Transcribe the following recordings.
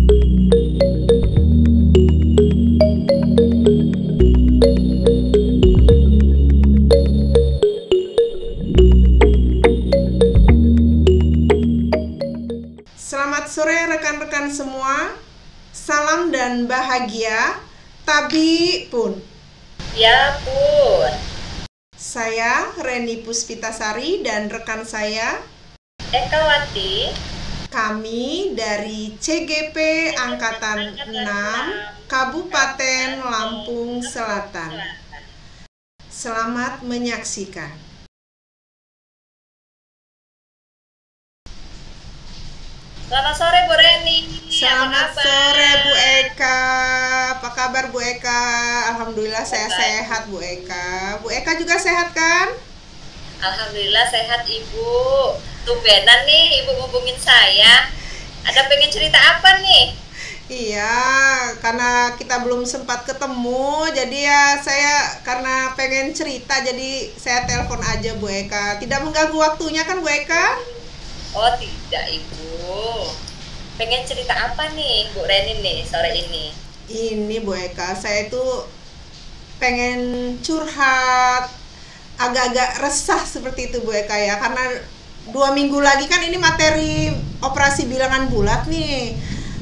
Selamat sore rekan-rekan semua. Salam dan bahagia. Tabi pun. Ya pun. Saya Reni Puspitasari dan rekan saya Ekawati. Kami dari CGP Angkatan 6 Kabupaten Lampung Selatan. Selamat menyaksikan. Selamat sore Bu Reni. Selamat sore Bu Eka. Apa kabar Bu Eka? Alhamdulillah saya sehat Bu Eka. Bu Eka juga sehat kan? Alhamdulillah sehat Ibu. Tumbenan nih Ibu ngubungin saya. Ada pengen cerita apa nih? Iya, karena kita belum sempat ketemu, jadi ya saya karena pengen cerita, jadi saya telepon aja Bu Eka. Tidak mengganggu waktunya kan Bu Eka? Oh tidak Ibu. Pengen cerita apa nih Bu Reni nih sore ini? Ini Bu Eka, saya itu pengen curhat, agak-agak resah seperti itu Bu Eka ya, karena 2 minggu lagi kan ini materi operasi bilangan bulat nih.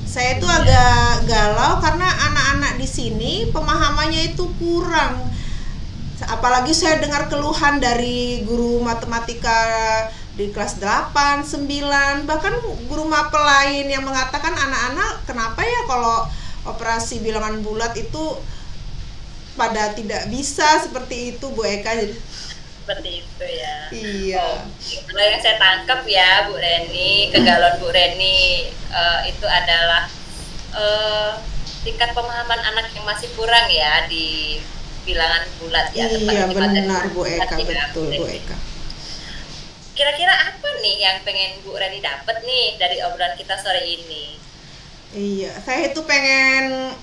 Saya itu agak galau karena anak-anak di sini pemahamannya itu kurang. Apalagi saya dengar keluhan dari guru matematika di kelas 8, 9, bahkan guru mapel lain yang mengatakan anak-anak kenapa ya kalau operasi bilangan bulat itu pada tidak bisa seperti itu Bu Eka. Seperti itu ya. Iya. Kalau yang saya tangkap ya Bu Reni, kegalauan Bu Reni itu adalah tingkat pemahaman anak yang masih kurang ya di bilangan bulat ya. Iya benar Bu Eka, ya, betul Bu Eka. Kira-kira apa nih yang pengen Bu Reni dapat nih dari obrolan kita sore ini? Iya, saya itu pengen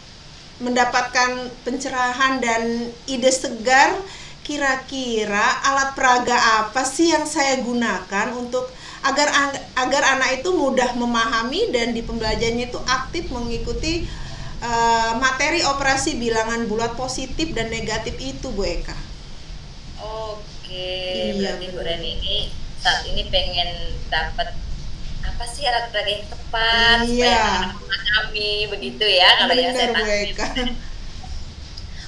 mendapatkan pencerahan dan ide segar. Kira-kira alat peraga apa sih yang saya gunakan untuk agar anak itu mudah memahami dan di pembelajarannya itu aktif mengikuti materi operasi bilangan bulat positif dan negatif itu Bu Eka. Oke, iya, berarti Bu Reni ini saat ini pengen dapat apa sih alat peraga yang tepat supaya anak memahami begitu ya kalau yang saya tangkap.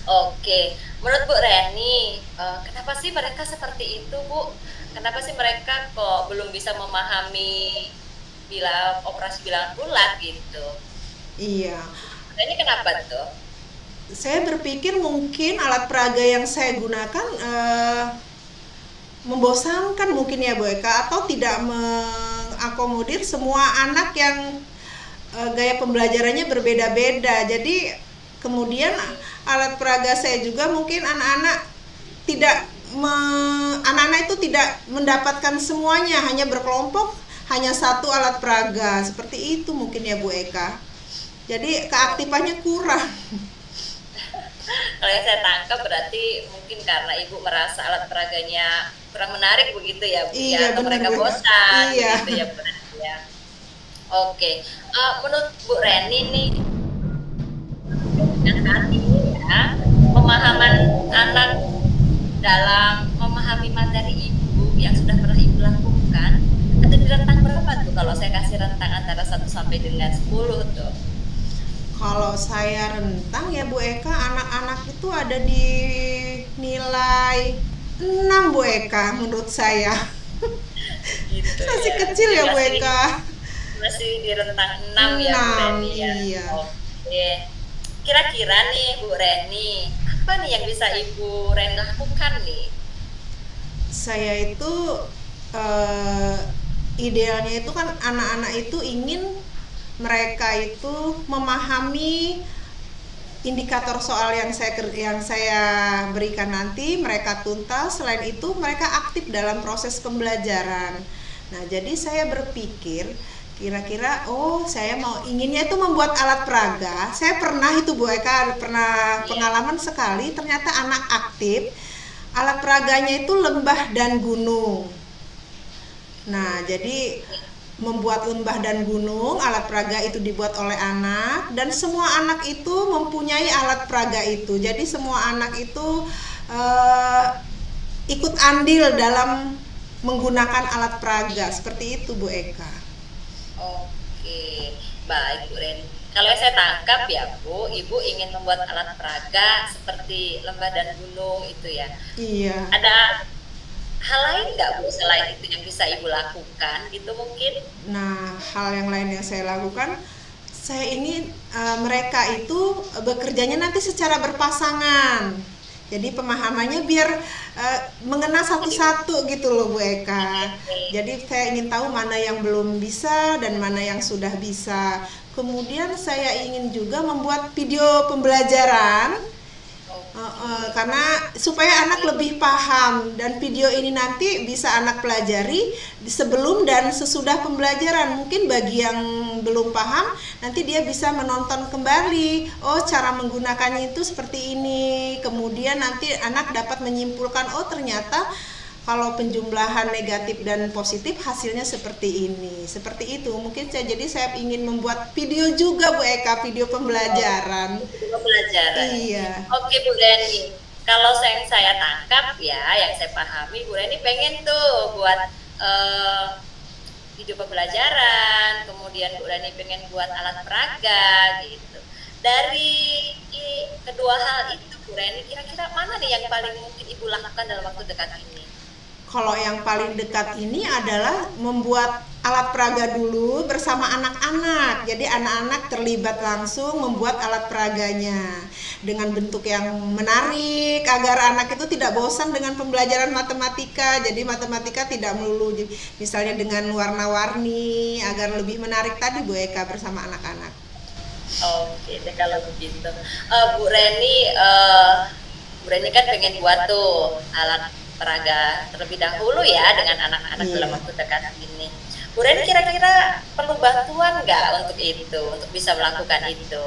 Oke, menurut Bu Reni, kenapa sih mereka seperti itu Bu? Kenapa sih mereka kok belum bisa memahami bila operasi bilangan bulat gitu? Iya. Ini kenapa tuh? Saya berpikir mungkin alat peraga yang saya gunakan membosankan mungkin ya Bu Eka, atau tidak mengakomodir semua anak yang gaya pembelajarannya berbeda-beda. Jadi kemudian alat peraga saya juga mungkin anak-anak itu tidak mendapatkan semuanya, hanya berkelompok, hanya satu alat peraga. Seperti itu mungkin ya Bu Eka. Jadi keaktifannya kurang. Kalau yang saya tangkap berarti mungkin karena Ibu merasa alat peraganya kurang menarik begitu ya Bu, iya, atau benar, mereka bosan iya. begitu ya Bu Reni ya. Oke, menurut Bu Reni nih dengan saat ini ya, pemahaman anak dalam memahami materi Ibu yang sudah pernah Ibu lakukan ada di rentang berapa tuh? Kalau saya kasih rentang antara 1 sampai dengan 10 tuh. Kalau saya rentang ya Bu Eka, anak-anak itu ada di nilai 6 Bu Eka menurut saya. Gitu masih ya. kecil ya Bu Eka. Masih di rentang 6 ya Bu Reni ya. Iya. Oke. Kira-kira nih Bu Reni, apa nih yang bisa Ibu Reni lakukan nih? Saya itu idealnya itu kan anak-anak itu ingin mereka itu memahami indikator soal yang saya berikan nanti, mereka tuntas. Selain itu mereka aktif dalam proses pembelajaran. Nah, jadi saya berpikir kira-kira saya inginnya itu membuat alat peraga. Saya pernah itu Bu Eka, pernah pengalaman sekali, ternyata anak aktif alat peraganya itu lembah dan gunung. Nah, jadi membuat lembah dan gunung. Alat peraga itu dibuat oleh anak, dan semua anak itu mempunyai alat peraga itu. Jadi semua anak itu ikut andil dalam menggunakan alat peraga. Seperti itu Bu Eka. Oke, baik Bu Reni. Kalau yang saya tangkap ya Bu, Ibu ingin membuat alat peraga seperti lembah dan gunung itu ya. Iya. Ada hal lain nggak Bu selain itu yang bisa Ibu lakukan gitu mungkin? Nah, hal yang lain yang saya lakukan, saya ingin mereka itu bekerjanya nanti secara berpasangan. Jadi pemahamannya biar mengena satu-satu gitu loh Bu Eka. Jadi saya ingin tahu mana yang belum bisa dan mana yang sudah bisa. Kemudian saya ingin juga membuat video pembelajaran, karena supaya anak lebih paham, dan video ini nanti bisa anak pelajari sebelum dan sesudah pembelajaran. Mungkin bagi yang belum paham nanti dia bisa menonton kembali, oh cara menggunakannya itu seperti ini. Kemudian nanti anak dapat menyimpulkan, oh ternyata kalau penjumlahan negatif dan positif hasilnya seperti ini, seperti itu. Mungkin jadi saya ingin membuat video juga Bu Eka, video pembelajaran. Pembelajaran. Iya. Oke Bu Reni, kalau saya tangkap ya, yang saya pahami Bu Reni pengen tuh buat video pembelajaran, kemudian Bu Reni pengen buat alat peraga gitu. Dari kedua hal itu Bu Reni, kira-kira mana nih yang paling mungkin Ibu lakukan dalam waktu dekat ini? Kalau yang paling dekat ini adalah membuat alat peraga dulu bersama anak-anak. Jadi anak-anak terlibat langsung membuat alat peraganya dengan bentuk yang menarik agar anak itu tidak bosan dengan pembelajaran matematika. Jadi matematika tidak melulu misalnya dengan warna-warni, agar lebih menarik tadi Bu Eka bersama anak-anak. Oke, kalau begitu. Bu Reni kan pengen buat tuh alat peraga terlebih dahulu ya dengan anak-anak dalam waktu dekat ini. Bu Reni kira-kira perlu bantuan nggak untuk itu, untuk bisa melakukan itu?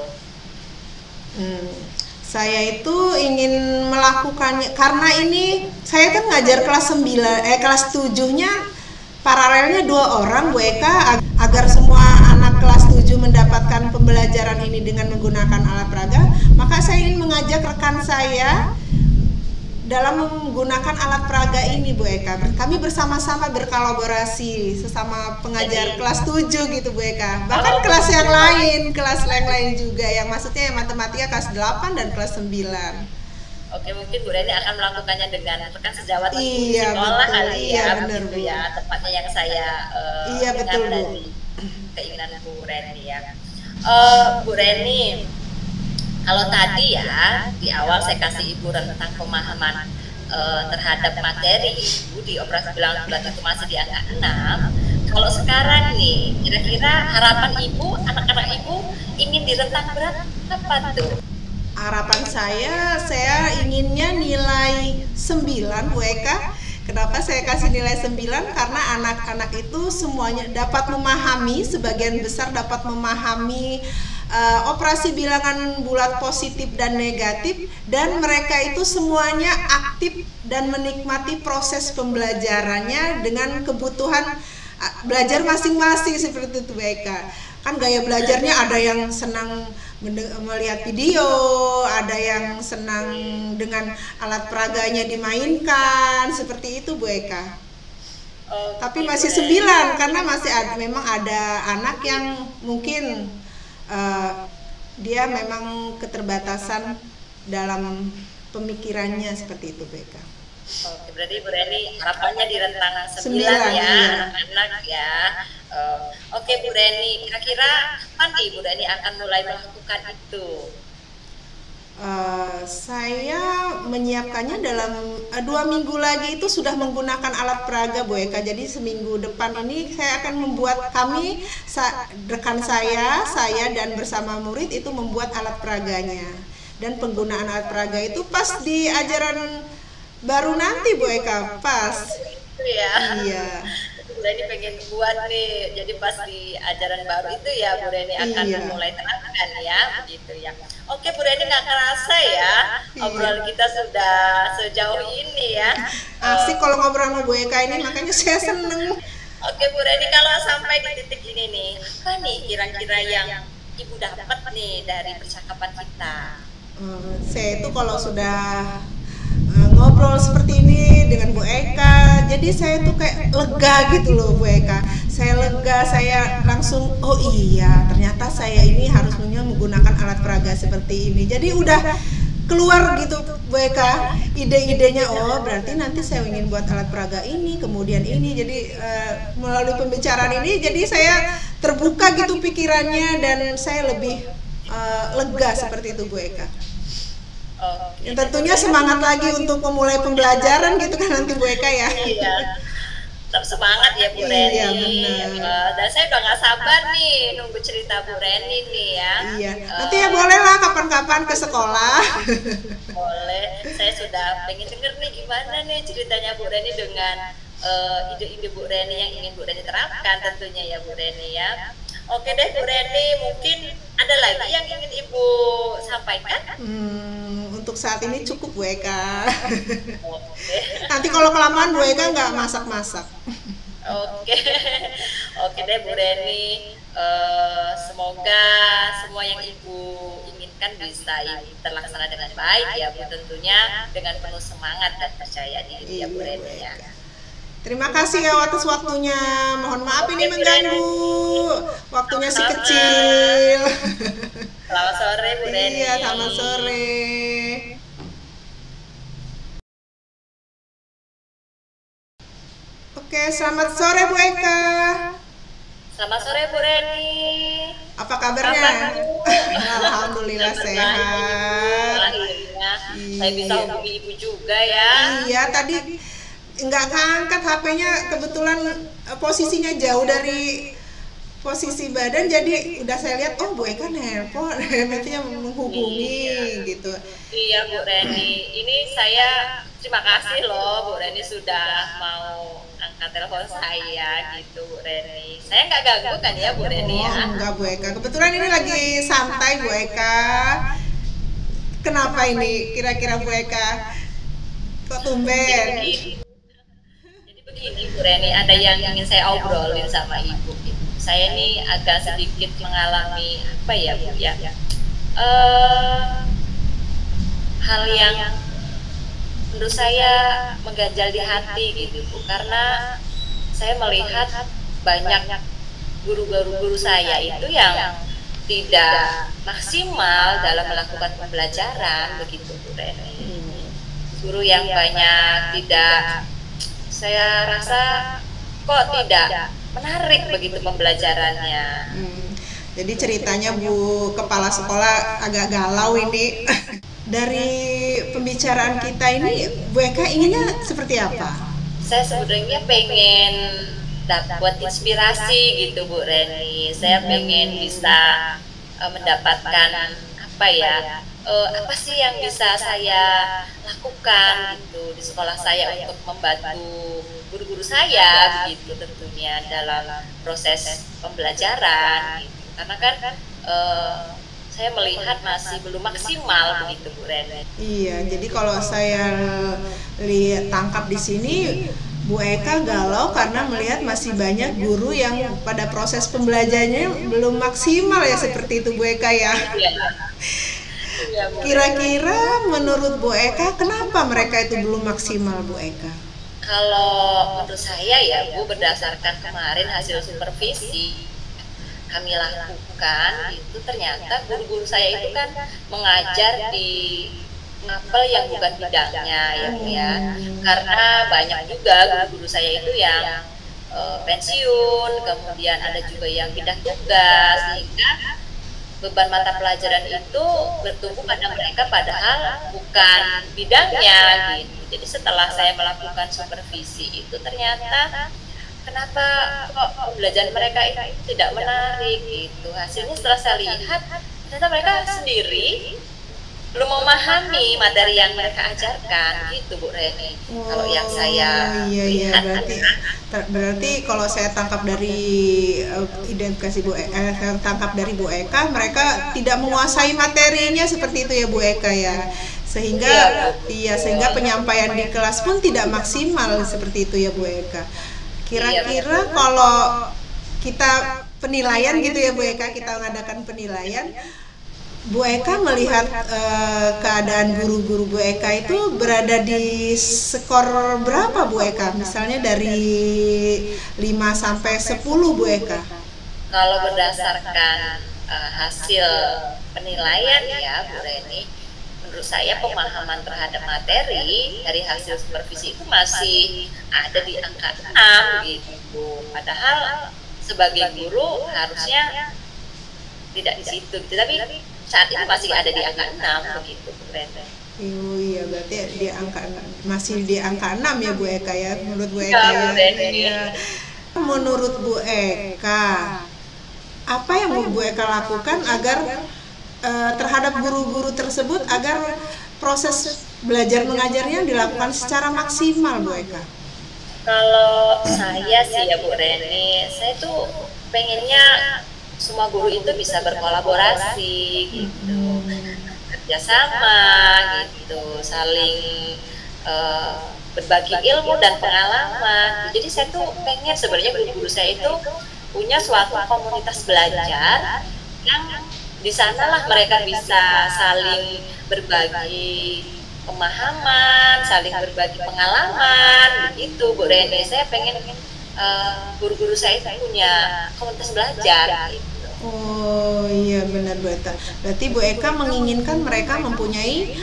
Saya itu ingin melakukannya karena ini saya kan ngajar kelas 7-nya paralelnya 2 orang Bu Eka, agar semua anak kelas 7 mendapatkan pembelajaran ini dengan menggunakan alat peraga. Maka saya ingin mengajak rekan saya dalam menggunakan alat peraga ini Bu Eka. Kami bersama-sama berkolaborasi sesama pengajar kelas 7 gitu Bu Eka. Bahkan kelas yang lain juga, yang maksudnya matematika kelas 8 dan kelas 9. Oke, mungkin Bu Reni akan melakukannya dengan rekan sejawat di sekolah kali ya, benar, begitu ya, tepatnya yang saya betul Bu. Keinginan Bu Reni ya. Bu Reni, kalau tadi ya di awal saya kasih Ibu tentang pemahaman terhadap materi Ibu di operasi bilangan bulat itu masih di angka 6. Kalau sekarang nih, kira-kira harapan Ibu, anak-anak Ibu ingin di rentang berapa tuh? Harapan saya inginnya nilai 9 Bu Eka. Kenapa saya kasih nilai 9? Karena anak-anak itu semuanya dapat memahami, sebagian besar dapat memahami operasi bilangan bulat positif dan negatif, dan mereka itu semuanya aktif dan menikmati proses pembelajarannya dengan kebutuhan belajar masing-masing seperti itu Bu Eka. Kan gaya belajarnya ada yang senang melihat video, ada yang senang dengan alat peraganya dimainkan, seperti itu Bu Eka. Tapi masih 9 karena masih memang ada anak yang mungkin dia memang keterbatasan dalam pemikirannya seperti itu Bu Eka. Oke, berarti Bu Reni harapannya di rentang 9 ya, anak-anak ya. Oke Bu Reni, kira-kira kapan nih Bu Reni akan mulai melakukan itu? Saya menyiapkannya dalam 2 minggu lagi itu sudah menggunakan alat peraga Bu Eka. Jadi seminggu depan ini saya akan membuat, rekan saya dan bersama murid itu membuat alat peraganya. Dan penggunaan alat peraga itu pas di ajaran baru nanti Bu Eka, pas. Itu ya. Iya. Bu Reni pengen buat nih, jadi pas di ajaran baru itu ya Bu Reni akan mulai terapkan ya, begitu ya. Oke Bu Reni, nggak kerasa ya obrolan kita sudah sejauh ini ya. Asik kalau ngobrol sama Bu Eka ini, makanya saya seneng. Oke Bu Reni, kalau sampai di titik ini nih, apa nih kira-kira yang Ibu dapat nih dari percakapan kita? Saya itu kalau sudah ngobrol seperti ini dengan Bu Eka, jadi saya tuh kayak lega gitu loh Bu Eka. Saya lega, saya langsung oh iya ternyata saya ini harusnya menggunakan alat peraga seperti ini. Jadi udah keluar gitu Bu Eka ide-idenya, oh berarti nanti saya ingin buat alat peraga ini kemudian ini. Jadi melalui pembicaraan ini jadi saya terbuka gitu pikirannya dan saya lebih lega seperti itu Bu Eka. Yang tentunya semangat lagi untuk memulai pembelajaran gitu kan nanti Bu Eka ya. Iya, tetap semangat ya Bu Reni. Iya, benar. Dan saya udah nggak sabar nih nunggu cerita Bu Reni nih ya. Iya, nanti ya boleh lah kapan-kapan ke sekolah. Boleh, saya sudah pengen denger nih gimana nih ceritanya Bu Reni dengan ide-ide Bu Reni yang ingin Bu Reni terapkan tentunya ya Bu Reni ya. Oke deh Bu Reni, mungkin ada lagi yang ingin Ibu sampaikan? Untuk saat ini cukup Bu Eka. Oke. Nanti kalau kelamaan Bu Eka nggak masak-masak. Oke, oke deh Bu Reni. Semoga semua yang Ibu inginkan bisa terlaksana dengan baik ya Bu, tentunya dengan penuh semangat dan percaya diri ya Bu Reni ya. Terima kasih ya atas waktunya. Mohon maaf ini mengganggu. Waktunya si kecil. Selamat sore Bu Reni. Iya, selamat sore. Oke, selamat sore Bu Eka. Selamat sore Bu Reni. Apa kabarnya? Alhamdulillah sehat. Akhirnya saya bisa hubungi Ibu juga ya. Iya, tadi nggak keangkat HP-nya, kebetulan posisinya jauh dari posisi badan, jadi udah saya lihat oh Bu Eka nelpon, nantinya menghubungi gitu. Iya Bu Reni, ini saya terima kasih loh Bu Reni sudah mau angkat telepon saya gitu Bu Reni. Saya nggak ganggu kan ya Bu Reni ya? Enggak Bu Eka, kebetulan ini lagi santai Bu Eka. Kenapa ini kira-kira Bu Eka? Kok tumben? Jadi begini Bu Reni, ada yang ingin saya obrolin sama Ibu gitu. Saya ini agak sedikit mengalami apa ya Bu ya, hal yang menurut saya mengganjal di hati gitu Bu, karena saya melihat banyak guru-guru saya itu yang tidak maksimal dalam melakukan pembelajaran begitu Bu Reni. Guru yang banyak tidak, saya rasa kok tidak menarik begitu pembelajarannya. Jadi ceritanya Bu Kepala Sekolah agak galau ini. Dari pembicaraan kita ini Bu Eka inginnya seperti apa? Saya sebenarnya pengen dapat inspirasi gitu Bu Reni. Saya pengen bisa mendapatkan apa ya, apa sih yang bisa saya lakukan gitu di sekolah saya untuk membantu guru-guru saya begitu tentunya dalam proses pembelajaran gitu. Karena kan saya melihat masih belum maksimal begitu Bu Reni. Iya, jadi kalau saya lihat tangkap di sini Bu Eka galau karena melihat masih banyak guru yang pada proses pembelajarannya belum maksimal ya, seperti itu Bu Eka ya. Kira-kira menurut Bu Eka kenapa mereka itu belum maksimal Bu Eka? Kalau menurut saya ya Bu, berdasarkan kemarin hasil supervisi kami lakukan itu ternyata guru-guru saya itu kan mengajar di mapel yang bukan bidangnya ya Bu ya, karena banyak juga guru-guru saya itu yang pensiun, kemudian ada juga yang pindah tugas, sehingga beban mata pelajaran itu bertumbuh pada mereka padahal bukan bidangnya gitu. Jadi setelah saya melakukan supervisi itu ternyata kenapa kok pembelajaran mereka itu tidak menarik gitu. Hasilnya setelah saya lihat ternyata mereka sendiri belum memahami materi yang mereka ajarkan gitu Bu Reni. Kalau yang saya lihat berarti kalau saya tangkap dari identifikasi tangkap dari Bu Eka, mereka tidak menguasai materinya seperti itu ya Bu Eka ya, sehingga sehingga penyampaian di kelas pun tidak maksimal seperti itu ya Bu Eka. Kira-kira kalau kita penilaian gitu ya Bu Eka, kita mengadakan penilaian, Bu Eka melihat keadaan guru-guru Bu Eka itu berada di skor berapa Bu Eka? Misalnya dari 5 sampai 10 Bu Eka. Kalau berdasarkan hasil penilaian ya Bu Reni, menurut saya pemahaman terhadap materi dari hasil supervisi itu masih ada di angka 6 gitu. Padahal sebagai guru harusnya tidak di situ gitu. Tapi saat itu masih ada di angka 6 begitu Bu Reni. Oh iya, berarti di angka masih di angka 6 ya Bu Eka ya, menurut Bu Eka ya. Iya. Menurut Bu Eka, apa yang mau Bu Eka lakukan agar terhadap guru-guru tersebut agar proses belajar mengajarnya dilakukan secara maksimal Bu Eka? Kalau saya sih ya Bu Reni, saya tuh pengennya semua guru itu bisa berkolaborasi gitu, kerjasama gitu, saling berbagi ilmu dan pengalaman. Jadi saya tuh pengen sebenarnya guru-guru saya itu punya suatu komunitas belajar yang di sanalah mereka bisa saling berbagi pemahaman, saling berbagi pengalaman, begitu Bu Reni. Saya pengen guru-guru saya itu punya komunitas belajar. Gitu. Oh iya benar Bu Eka. Berarti Bu Eka menginginkan mereka mempunyai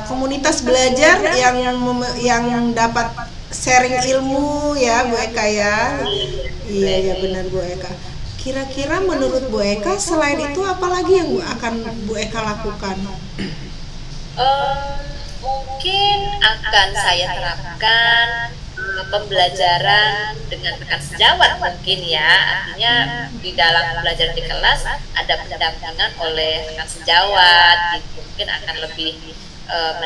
komunitas belajar yang dapat sharing ilmu ya Bu Eka ya. Iya ya benar Bu Eka. Kira-kira menurut Bu Eka selain itu apa lagi yang akan Bu Eka lakukan? Mungkin akan saya terapkan pembelajaran dengan rekan sejawat mungkin ya, artinya di dalam belajar di kelas ada pendampingan oleh rekan sejawat gitu, mungkin akan lebih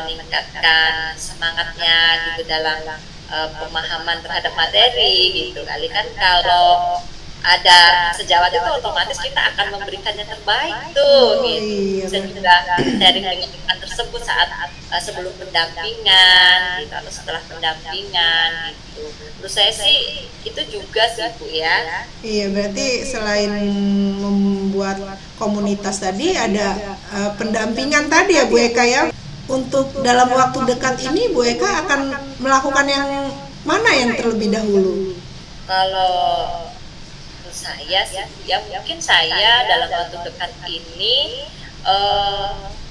meningkatkan semangatnya gitu dalam pemahaman terhadap materi gitu kali kan. Kalau ada sejawat itu otomatis kita akan memberikan yang terbaik tuh gitu. Bisa juga sharing dengan rekan tersebut saat sebelum pendampingan gitu, atau setelah pendampingan gitu. Menurut saya sih itu juga sih Bu ya. Iya, berarti selain membuat komunitas tadi ada pendampingan tadi ya Bu Eka ya. Untuk dalam waktu dekat ini Bu Eka akan melakukan yang mana yang terlebih dahulu? Kalau saya sih ya mungkin saya dalam waktu dekat ini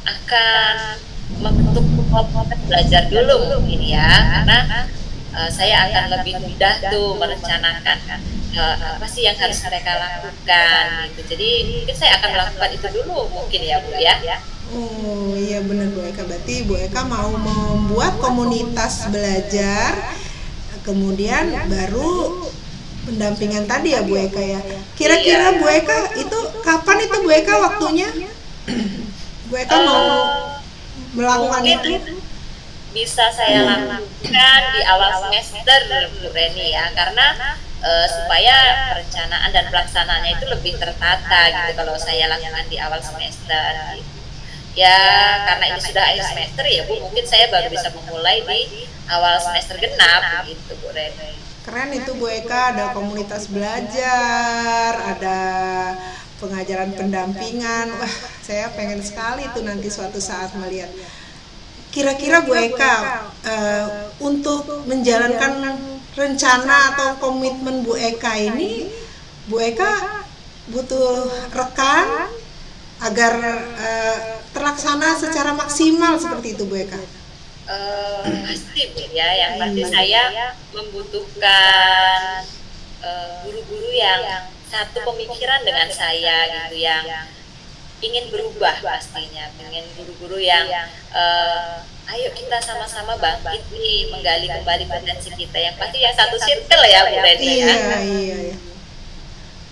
akan membentuk komunitas belajar dulu mungkin ya, karena saya akan lebih mudah tuh merencanakan apa sih yang harus mereka lakukan gitu. Jadi mungkin saya akan melakukan itu dulu mungkin ya Bu ya. Oh iya benar Bu Eka, berarti Bu Eka mau membuat komunitas belajar, kemudian baru pendampingan tadi ya Bu Eka ya. Kira-kira Bu Eka itu kapan itu Bu Eka waktunya? Bu Eka mau melakukan itu? Bisa saya lakukan di awal semester Bu Reni ya, karena supaya perencanaan dan pelaksanaannya itu lebih tertata gitu kalau saya lakukan di awal semester gitu. Ya karena ini sudah akhir semester ya Bu, mungkin saya baru bisa memulai di awal semester genap gitu Bu Reni. Keren itu Bu Eka, ada komunitas belajar, ada pengajaran pendampingan. Wah, saya pengen sekali tuh nanti suatu saat melihat. Kira-kira Bu Eka untuk menjalankan rencana atau komitmen Bu Eka ini, Bu Eka butuh rekan agar terlaksana secara maksimal seperti itu Bu Eka. Pasti Bu ya, yang pasti saya membutuhkan guru-guru yang satu pemikiran dengan saya gitu, yang ingin berubah pastinya, ingin guru-guru yang ayo kita sama-sama bangkit nih, menggali kembali potensi kita, yang pasti yang satu circle ya Bu Reni ya.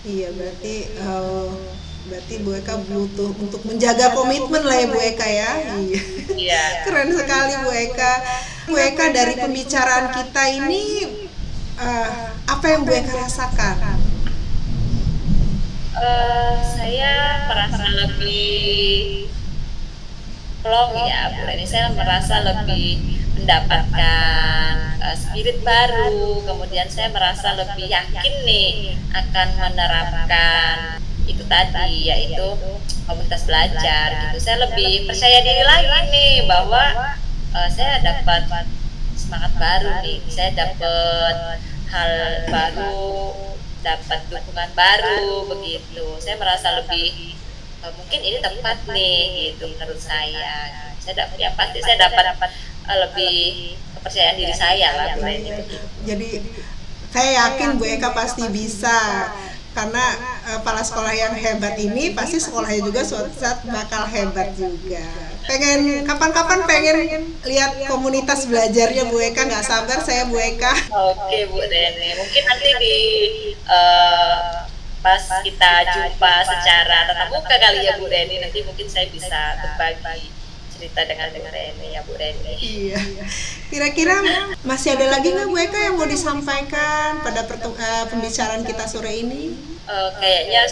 Iya berarti Bu Eka butuh untuk menjaga komitmen lah ya Bu Eka ya. Iya. Keren sekali Bu Eka. Bu Eka, dari pembicaraan kita ini apa yang Bu Eka rasakan? Saya merasa lebih plong ya Bu Reni. Saya merasa lebih mendapatkan spirit baru, kemudian saya merasa lebih yakin nih akan menerapkan itu tadi, yaitu komunitas belajar gitu. Saya lebih percaya diri lagi nih bahwa saya dapat semangat baru nih, saya dapat hal baru, dapat dukungan baru begitu. Saya merasa lebih mungkin ini tepat nih gitu menurut saya. Saya dapat, yang pasti saya dapat lebih kepercayaan diri saya lah Bu Reni. Jadi saya yakin Bu Eka pasti bisa, karena kepala sekolah yang hebat ini pasti sekolahnya juga suatu saat bakal hebat juga. Pengen kapan-kapan pengen lihat komunitas belajarnya Bu Eka, nggak sabar saya Bu Eka. Oke Bu Reni, mungkin nanti di pas kita jumpa secara tatap muka kali ya Bu Reni, nanti mungkin saya bisa berbagi cerita dengan Bu Reni ya Bu Reni. Iya. Kira-kira masih ada lagi nggak Bu Eka yang mau disampaikan pada pembicaraan kita sore ini? Kayaknya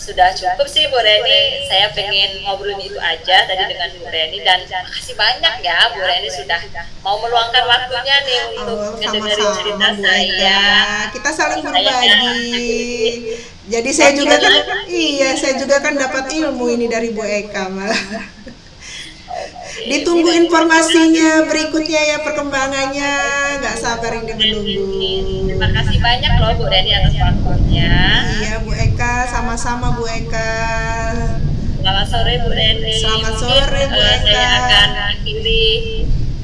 sudah cukup sih Bu Reni. Saya pengen ngobrolin itu aja tadi dengan Bu Reni, dan makasih banyak ya Bu Reni sudah mau meluangkan waktunya nih untuk mendengarin cerita saya. Kita saling berbagi. Jadi saya juga kan dapat ilmu ini dari Bu Eka malah. Ditunggu informasinya berikutnya ya, perkembangannya, nggak sabar ini menunggu. Terima kasih banyak loh Bu Reni atas waktunya. Iya Bu Eka, sama-sama Bu Eka. Selamat sore Bu Reni. Selamat sore Bu Eka. Saya akan akhiri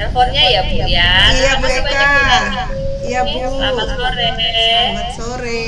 teleponnya ya Bu ya. Iya Bu Eka. Iya Bu. Selamat sore. Selamat sore.